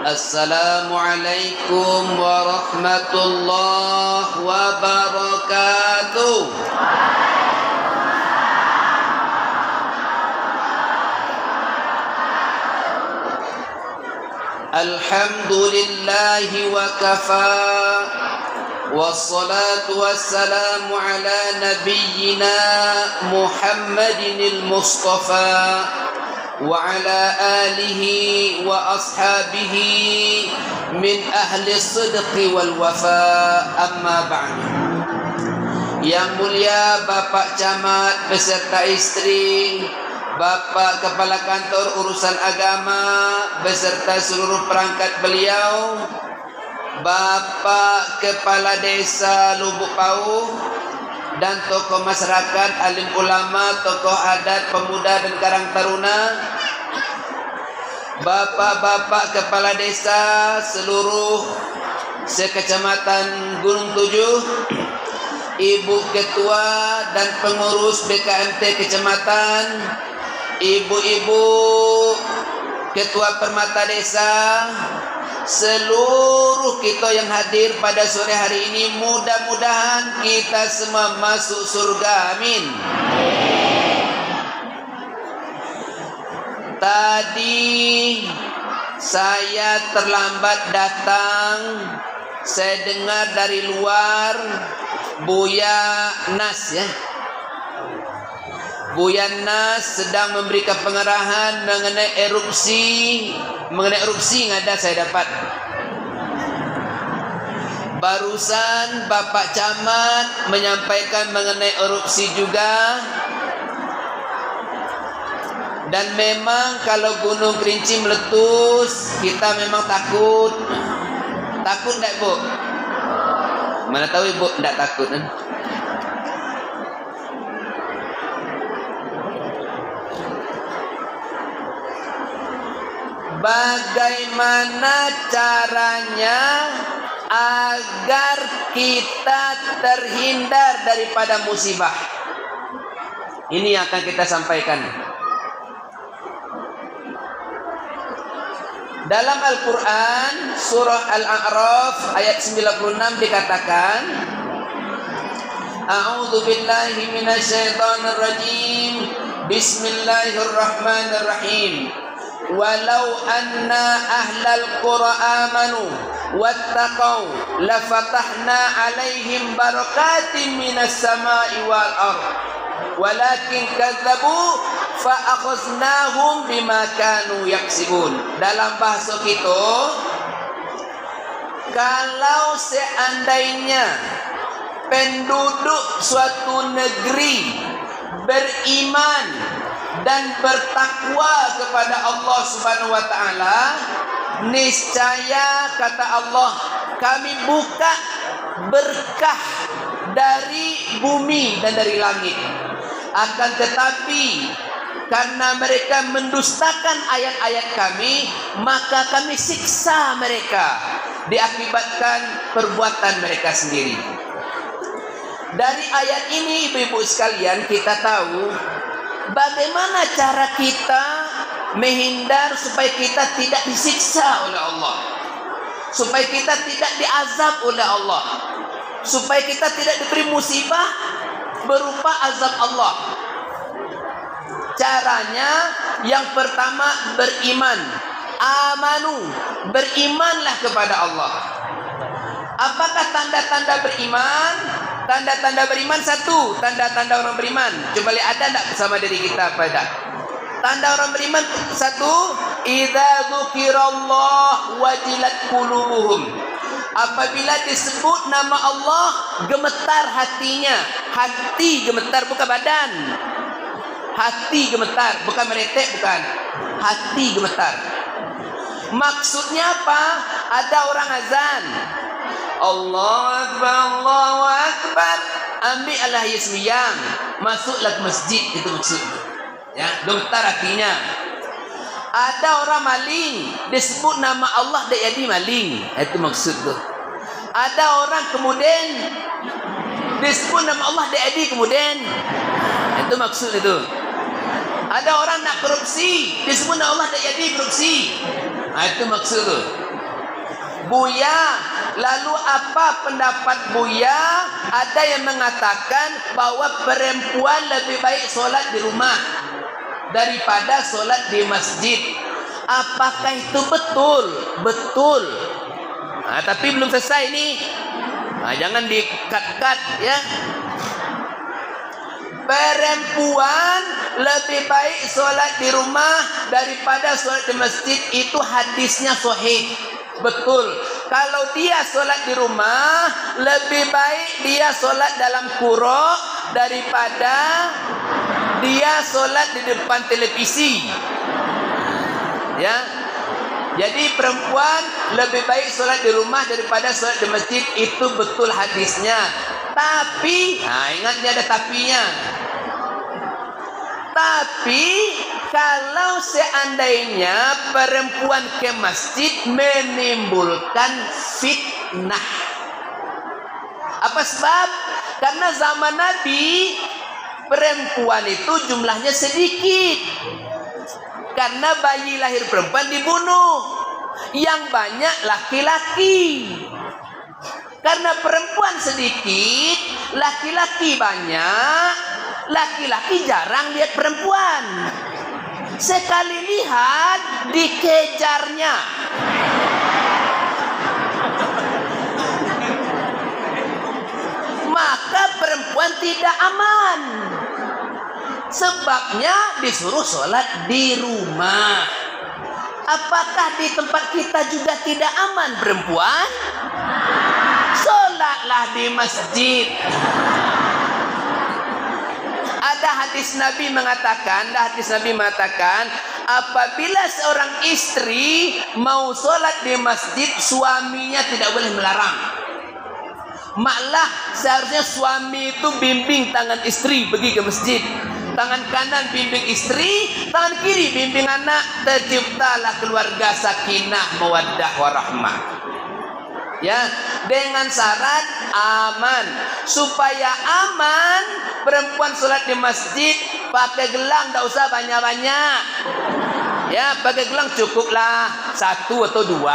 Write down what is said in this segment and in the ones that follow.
Assalamualaikum warahmatullahi wabarakatuh. Alhamdulillahi wa kafa, wassalatu wassalamu ala nabiyyina Muhammadinil Mustafa wa ala alihi wa ashabihi min ahli sidqi wal wafa, amma ba'du. Yang mulia Bapak Camat beserta istri, Bapak Kepala Kantor Urusan Agama beserta seluruh perangkat beliau, Bapak Kepala Desa Lubuk Pauh, dan tokoh masyarakat, alim ulama, tokoh adat, pemuda dan karang taruna, Bapak-bapak Kepala Desa seluruh sekecamatan Gunung Tujuh, Ibu Ketua dan pengurus BKMT Kecamatan, Ibu-ibu Ketua Permata Desa, seluruh kita yang hadir pada sore hari ini, mudah-mudahan kita semua masuk surga, amin. Tadi saya terlambat datang, saya dengar dari luar Buya Nas, ya, Buya Nas sedang memberikan pengarahan mengenai erupsi yang ada saya dapat. Barusan Bapak Camat menyampaikan mengenai erupsi juga. Dan memang kalau Gunung Kerinci meletus, kita memang takut. Takut enggak, Bu? Mana tahu Ibu enggak takut, kan? Bagaimana caranya agar kita terhindar daripada musibah? Ini yang akan kita sampaikan. Dalam Al-Quran surah Al-A'raf ayat 96 dikatakan, A'udzu billahi minasyaitonir rajim. Bismillahirrahmanirrahim. Walau anna ahlal qura amanu wattaqau lafatahna alaihim barakatin minas sama'i wal ardh walakin kadzabu fa akhaznahum bima kanu yaksibun. Dalam bahasa kita, kalau seandainya penduduk suatu negeri beriman dan bertakwa kepada Allah Subhanahu wa taala, niscaya kata Allah, kami buka berkah dari bumi dan dari langit. Akan tetapi karena mereka mendustakan ayat-ayat kami, maka kami siksa mereka diakibatkan perbuatan mereka sendiri. Dari ayat ini, ibu-ibu sekalian, kita tahu bagaimana cara kita menghindar supaya kita tidak disiksa oleh Allah, supaya kita tidak diazab oleh Allah, supaya kita tidak diberi musibah berupa azab Allah. Caranya yang pertama beriman. Amanu, berimanlah kepada Allah. Apakah tanda-tanda beriman? Tanda-tanda beriman satu, tanda-tanda orang beriman. Coba lihat, ada tak bersama diri kita pada? Tanda orang beriman satu, idza dzukirallah wajilat qulubuhum. Apabila disebut nama Allah, gemetar hatinya. Hati gemetar, bukan badan. Hati gemetar, bukan meretek, bukan. Hati gemetar. Maksudnya apa? Ada orang azan, Allahu Akbar, Allahu Akbar, ambil Allah sembahyang, masuklah ke masjid, itu maksudnya. Ya, gemetar hatinya. Ada orang maling, disebut nama Allah dia jadi maling, itu maksud tu. Ada orang kemudian disebut nama Allah dia jadi kemudian, itu maksud itu. Ada orang nak korupsi, disebut nama Allah dia jadi korupsi, itu maksud tu. Buya. Lalu apa pendapat Buya? Ada yang mengatakan bahwa perempuan lebih baik solat di rumah daripada solat di masjid. Apakah itu betul? Betul. Nah, tapi belum selesai nih. Nah, jangan di-cut-cut ya. Perempuan lebih baik solat di rumah daripada solat di masjid. Itu hadisnya sahih. Betul. Kalau dia solat di rumah, lebih baik dia solat dalam kuruk daripada dia solat di depan televisi. Ya. Jadi perempuan lebih baik solat di rumah daripada solat di masjid. Itu betul hadisnya. Tapi, nah ingat dia ada tapinya. Tapi kalau seandainya perempuan ke masjid menimbulkan fitnah. Apa sebab? Karena zaman Nabi perempuan itu jumlahnya sedikit. Karena bayi lahir perempuan dibunuh. Yang banyak laki-laki. Karena perempuan sedikit, laki-laki banyak, laki-laki jarang lihat perempuan. Sekali lihat, dikejarnya. Maka perempuan tidak aman. Sebabnya disuruh sholat di rumah. Apakah di tempat kita juga tidak aman perempuan? Sholatlah di masjid. Ada hadis Nabi mengatakan, apabila seorang istri mau sholat di masjid, suaminya tidak boleh melarang. Malah seharusnya suami itu bimbing tangan istri pergi ke masjid. Tangan kanan bimbing istri, tangan kiri bimbing anak. Terciptalah keluarga sakinah, mawaddah, warahmah. Ya, dengan syarat aman. Supaya aman, perempuan sholat di masjid pakai gelang, tak usah banyak-banyak. Ya, pakai gelang cukuplah 1 atau 2.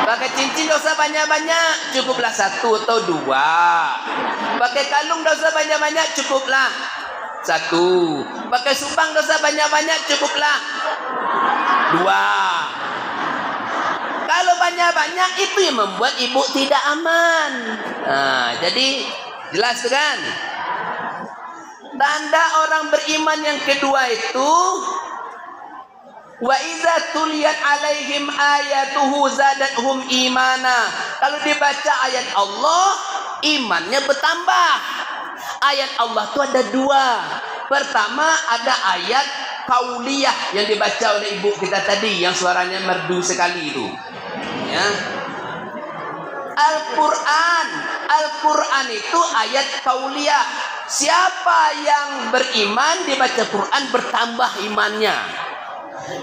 Pakai cincin tak usah banyak-banyak, cukuplah 1 atau 2. Pakai kalung tak usah banyak-banyak, cukuplah 1. Pakai subang tak usah banyak-banyak, cukuplah 2. Kalau banyak-banyak itu yang membuat ibu tidak aman. Nah, jadi jelas kan? Tanda orang beriman yang kedua itu, wa iza tuliyat alaihim ayatuhu zadatuhum imana. Kalau dibaca ayat Allah, imannya bertambah. Ayat Allah itu ada 2. Pertama ada ayat kauliyah yang dibaca oleh ibu kita tadi, yang suaranya merdu sekali itu. Ya. Al-Quran itu ayat kauliyah. Siapa yang beriman dibaca Quran bertambah imannya.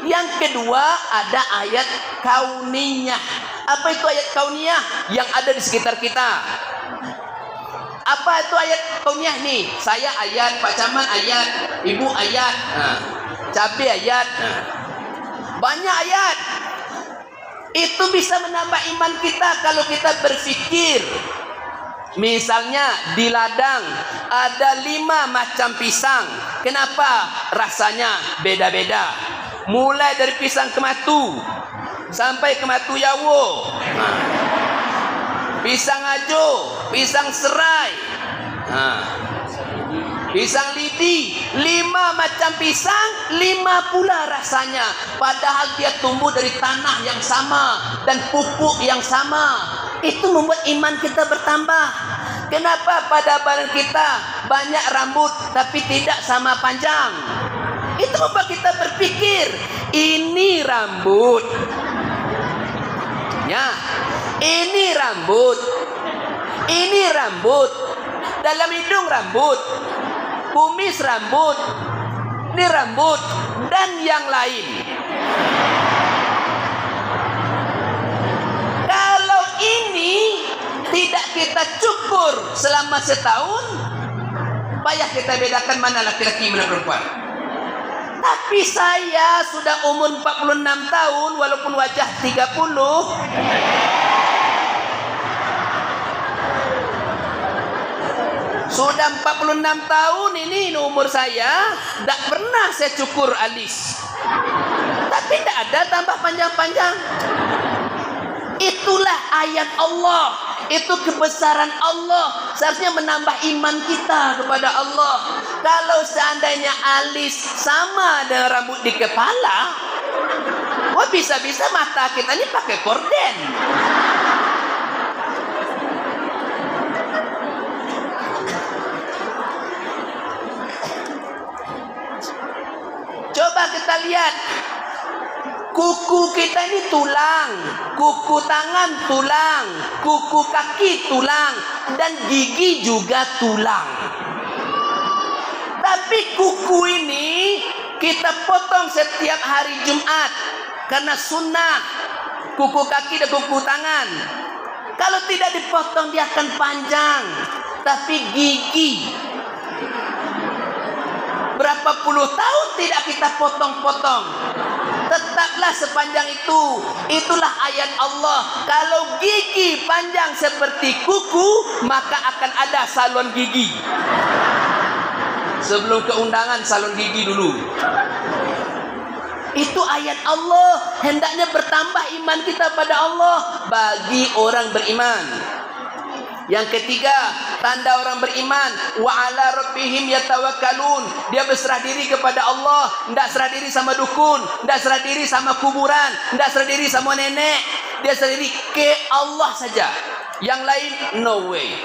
Yang kedua ada ayat kauniyah. Apa itu ayat kauniyah? Yang ada di sekitar kita. Apa itu ayat kauniyah nih? Saya ayat, Pak Camat ayat, Ibu ayat, Cabe ayat, banyak ayat. Itu bisa menambah iman kita kalau kita berpikir. Misalnya di ladang ada 5 macam pisang. Kenapa? Rasanya beda-beda. Mulai dari pisang kematu sampai kematu yawo, pisang ajo, pisang serai, pisang lidi. 5 macam pisang, 5 pula rasanya. Padahal dia tumbuh dari tanah yang sama dan pupuk yang sama. Itu membuat iman kita bertambah. Kenapa pada badan kita banyak rambut tapi tidak sama panjang? Itu membuat kita berpikir, ini rambut. Ya, ini rambut. Ini rambut. Dalam hidung rambut. Kumis rambut. Ini rambut. Dan yang lain. Kalau ini tidak kita cukur selama setahun, payah kita bedakan mana laki-laki mana perempuan. Tapi saya sudah umur 46 tahun walaupun wajah 30. Sudah 46 tahun ini umur saya, tak pernah saya cukur alis. Tapi tidak ada tambah panjang-panjang. Itulah ayat Allah. Itu kebesaran Allah. Seharusnya menambah iman kita kepada Allah. Kalau seandainya alis sama dengan rambut di kepala, wah bisa-bisa mata kita ini pakai korden. Coba kita lihat. Kuku kita ini tulang, kuku tangan tulang, kuku kaki tulang, dan gigi juga tulang. Tapi kuku ini kita potong setiap hari Jumat karena sunnah. Kuku kaki dan kuku tangan. Kalau tidak dipotong dia akan panjang. Tapi gigi, berapa puluh tahun tidak kita potong-potong, tetaplah sepanjang itu. Itulah ayat Allah. Kalau gigi panjang seperti kuku, maka akan ada salon gigi. Sebelum keundangan salon gigi dulu. Itu ayat Allah. Hendaknya bertambah iman kita pada Allah bagi orang beriman. Yang ketiga, tanda orang beriman, wa ala rabbihim yatawakkalun. Dia berserah diri kepada Allah, tidak serah diri sama dukun, tidak serah diri sama kuburan, tidak serah diri sama nenek. Dia serah diri ke Allah saja. Yang lain no way.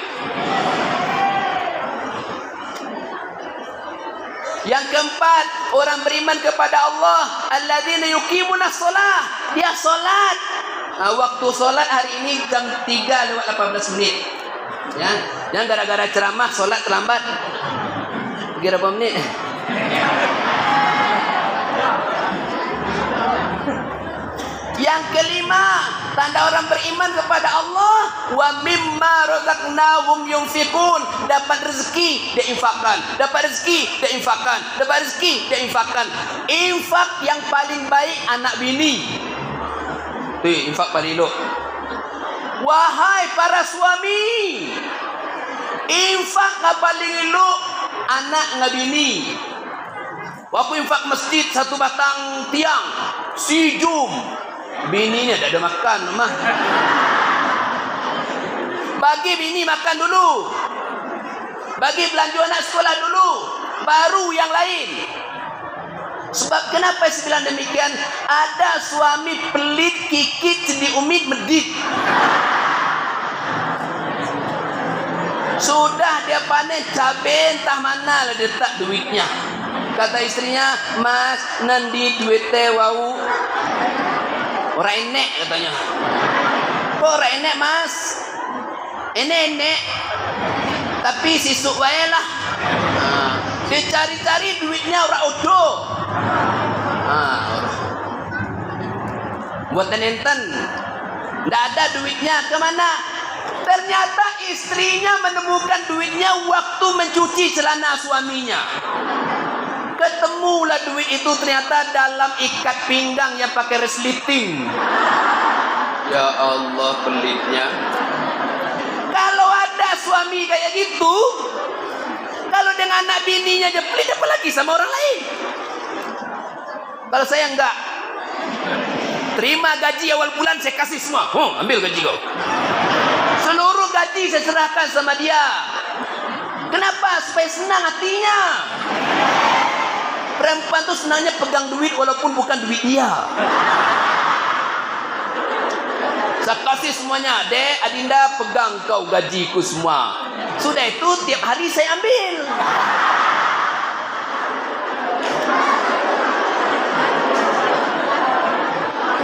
Yang keempat, orang beriman kepada Allah, alladzina yuqimunas shalah. Dia salat. Waktu salat hari ini jam 3:18 menit. Ya, jangan gara-gara ceramah solat terlambat. Kira berapa menit? Yang kelima, tanda orang beriman kepada Allah, wa mimma razaqnahum yunfiqun. Dapat rezeki dia infakkan, dapat rezeki dia infakkan, dapat rezeki dia infakkan. Infak yang paling baik anak bini. Tu infak paling elok. Wahai para suami, infak yang paling elok anak ngabini. Waktu infak masjid 1 batang tiang, sijum, bininya tak ada makan mah. Bagi bini makan dulu, bagi belanja anak sekolah dulu, baru yang lain. Sebab kenapa saya bilang demikian? Ada suami pelit, kikit, cedik umit, medit. Sudah dia panen cabai entah mana lah dia letak duitnya. Kata istrinya, mas nanti duitnya wau. Orang enek katanya. Kok orang enek mas? Enek. Tapi sisuk wae lah. Dia cari-cari duitnya orang odoh. Buatan enten, tidak ada duitnya kemana? Ternyata istrinya menemukan duitnya waktu mencuci celana suaminya. Ketemulah duit itu ternyata dalam ikat pinggang yang pakai resleting. Ya Allah pelitnya. Kalau ada suami kayak gitu, kalau dengan anak bininya dia pelit, apa lagi sama orang lain? Kalau saya enggak, terima gaji awal bulan saya kasih semua. Ambil gaji kau. Seluruh gaji saya serahkan sama dia. Kenapa? Supaya senang hatinya. Perempuan tuh senangnya pegang duit walaupun bukan duit dia. Saya kasih semuanya. Dek, Adinda pegang kau gajiku semua. Sudah itu tiap hari saya ambil.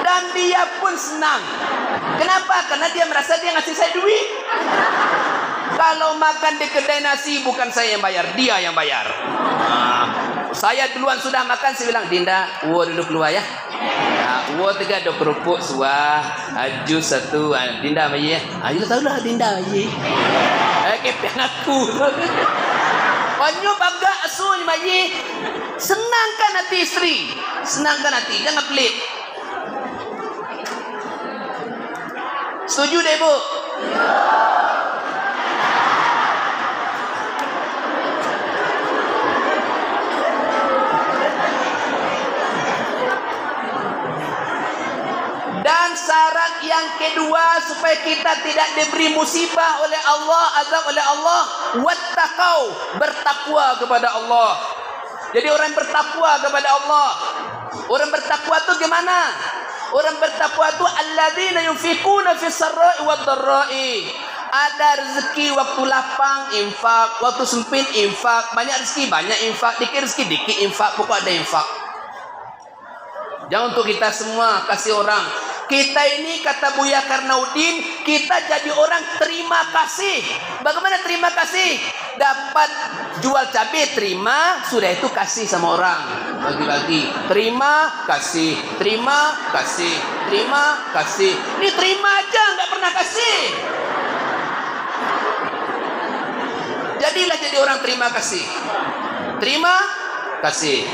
Dan dia pun senang. Kenapa? Karena dia merasa dia ngasih saya duit. Kalau makan di kedai nasi bukan saya yang bayar, dia yang bayar. Saya duluan sudah makan, saya bilang, Dinda, uwo duduk keluar ya. Uwo 3 ada kerupuk suah, jus 1, Dinda bayi ya. Ayo tahu lah Dinda bayi. Kepen aku. Onyo bagak asuh maji. Senangkan hati istri. Senangkan hati, jangan pelit. Setuju deh, Bu? Dan syarat yang kedua supaya kita tidak diberi musibah oleh Allah, azab oleh Allah, wattaqau, bertakwa kepada Allah. Jadi orang bertakwa kepada Allah. Orang bertakwa tu gimana? Orang bertakwa tu alladzina yunfiquna fis sarra'i wad dharra'i. Ada rezeki waktu lapang infak, waktu sempit infak, banyak rezeki banyak infak, dikit rezeki dikit infak, pokok ada infak. Jangan untuk kita semua kasih orang. Kita ini kata Buya Karnaudin, kita jadi orang terima kasih. Bagaimana terima kasih? Dapat jual cabai terima, sudah itu kasih sama orang. Bagi-bagi. Terima kasih, terima kasih, terima kasih. Ini terima aja, nggak pernah kasih. Jadilah jadi orang terima kasih. Terima kasih.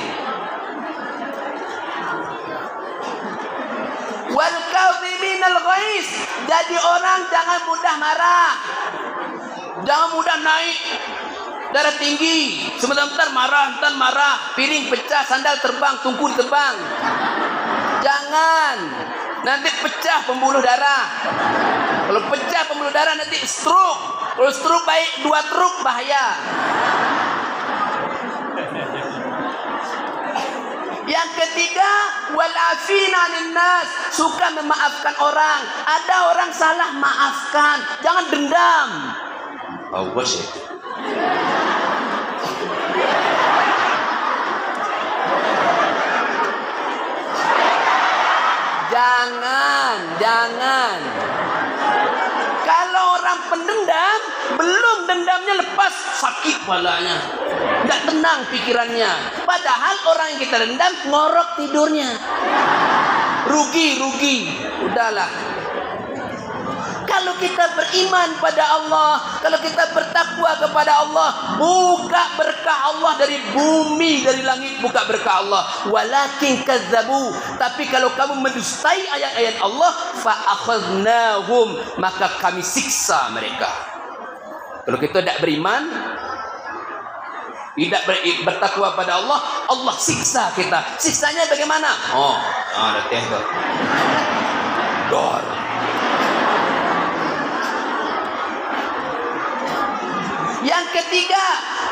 Wal kadhiminal ghaiz, jadi orang jangan mudah marah. Jangan mudah naik darah tinggi, sebentar marah, entar marah, piring pecah, sandal terbang, tungku terbang. Jangan. Nanti pecah pembuluh darah. Kalau pecah pembuluh darah nanti stroke. Kalau stroke baik 2 truk bahaya. Yang ketiga, wal afina 'anil nas, suka memaafkan orang. Ada orang salah, maafkan, jangan dendam. Awas ya. Jangan. Kalau orang pendendam, belum dendamnya lepas, sakit kepalanya, tidak tenang pikirannya. Padahal orang yang kita dendam ngorok tidurnya. Rugi. Udahlah. Kalau kita beriman pada Allah, kalau kita bertakwa kepada Allah, buka berkah Allah dari bumi, dari langit, buka berkah Allah. Walakin kazzabu, tapi kalau kamu mendustai ayat-ayat Allah, fa akhadnahum, maka kami siksa mereka. Kalau kita tidak beriman, tidak bertakwa pada Allah, Allah siksa kita. Siksanya bagaimana? Ada tembak. Dor. Yang ketiga,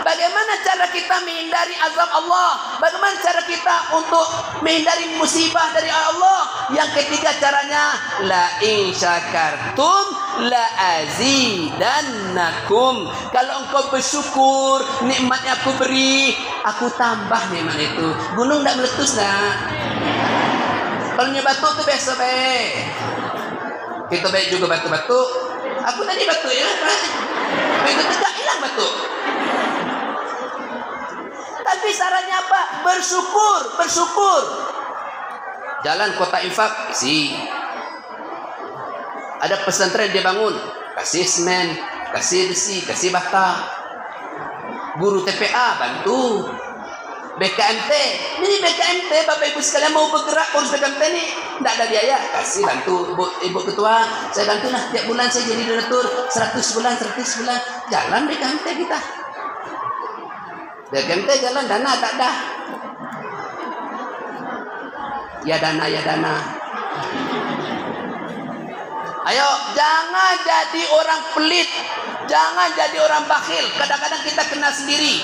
bagaimana cara kita menghindari azab Allah? Bagaimana cara kita untuk menghindari musibah dari Allah? Yang ketiga caranya, la in syakartum la azidannakum. Kalau engkau bersyukur nikmat yang aku beri, aku tambah nikmat itu. Gunung tidak meletus nak. Kalau batu tu biasa baik. Kita baik juga batu-batu. Aku tadi batu ya, begitu tegak hilang batu. Tapi sarannya apa? Bersyukur. Jalan kota infak, isi. Ada pesantren dia bangun, kasih semen, kasih besi, kasih bata. Guru TPA bantu. BKMT, ini BKMT, Bapak Ibu sekalian mau bergerak urus BKMT ini, tidak ada biaya, kasih bantu Ibu Ketua, saya bantu lah, tiap bulan saya jadi donatur 100 bulan, jalan BKMT kita. BKMT jalan, dana tak ada. Ya dana. Ayo, jangan jadi orang pelit, jangan jadi orang bakhil. Kadang-kadang kita kena sendiri.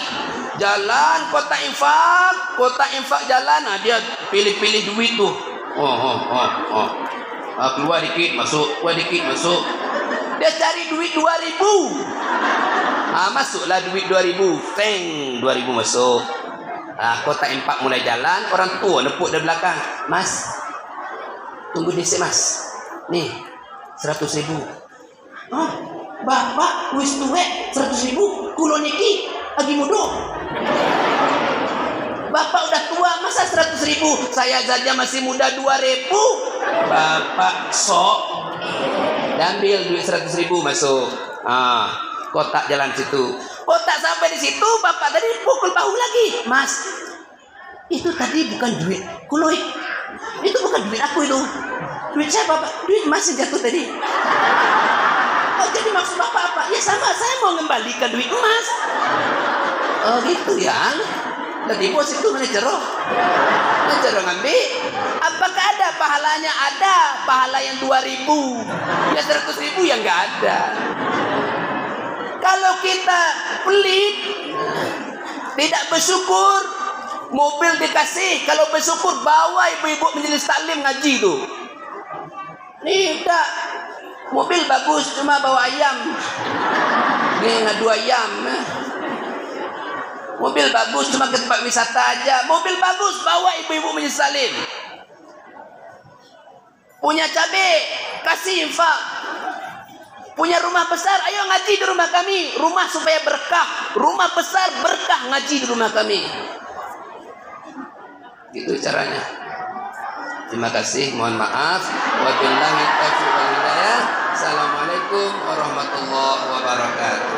Jalan kota infak jalan, dia pilih-pilih duit tuh. Keluar dikit masuk. Dia cari duit 2.000. Masuklah duit 2.000. Teng 2.000 masuk. Kota infak mulai jalan, orang tua nepuk dari belakang. Mas, tunggu disini mas. Nih 100.000. Bapak wis tuwek 100.000 kulo niki lagi muda. Bapak udah tua, masa 100.000? Saya saja masih muda 2.000. Bapak sok ambil duit 100.000 masuk. Kotak jalan situ. Oh, tak sampai di situ, bapak tadi pukul bahu lagi. Mas, itu tadi bukan duit kuloy. Itu bukan duit aku itu. Duit saya bapak, duit mas yang jatuh tadi. Oh, jadi maksud bapak apa? Ya sama, saya mau mengembalikan duit emas. Oh gitu ya. Tadi bos itu manajer ngambil. Apakah ada pahalanya? Ada. Pahala yang 2.000. Ya 100.000 yang nggak ada. Kalau kita pelit, tidak bersyukur, mobil dikasih, kalau bersyukur bawa ibu-ibu menjelis taklim ngaji tuh. Tidak, mobil bagus cuma bawa ayam. Ini ngadu ayam. Mobil bagus cuma ke tempat wisata aja. Mobil bagus bawa ibu-ibu menjelis taklim. Punya cabai, kasih infak. Punya rumah besar, ayo ngaji di rumah kami. Rumah supaya berkah. Rumah besar berkah, ngaji di rumah kami. Itu caranya. Terima kasih, mohon maaf. Wabillahi taufiq wal hidayah. Assalamualaikum warahmatullahi wabarakatuh.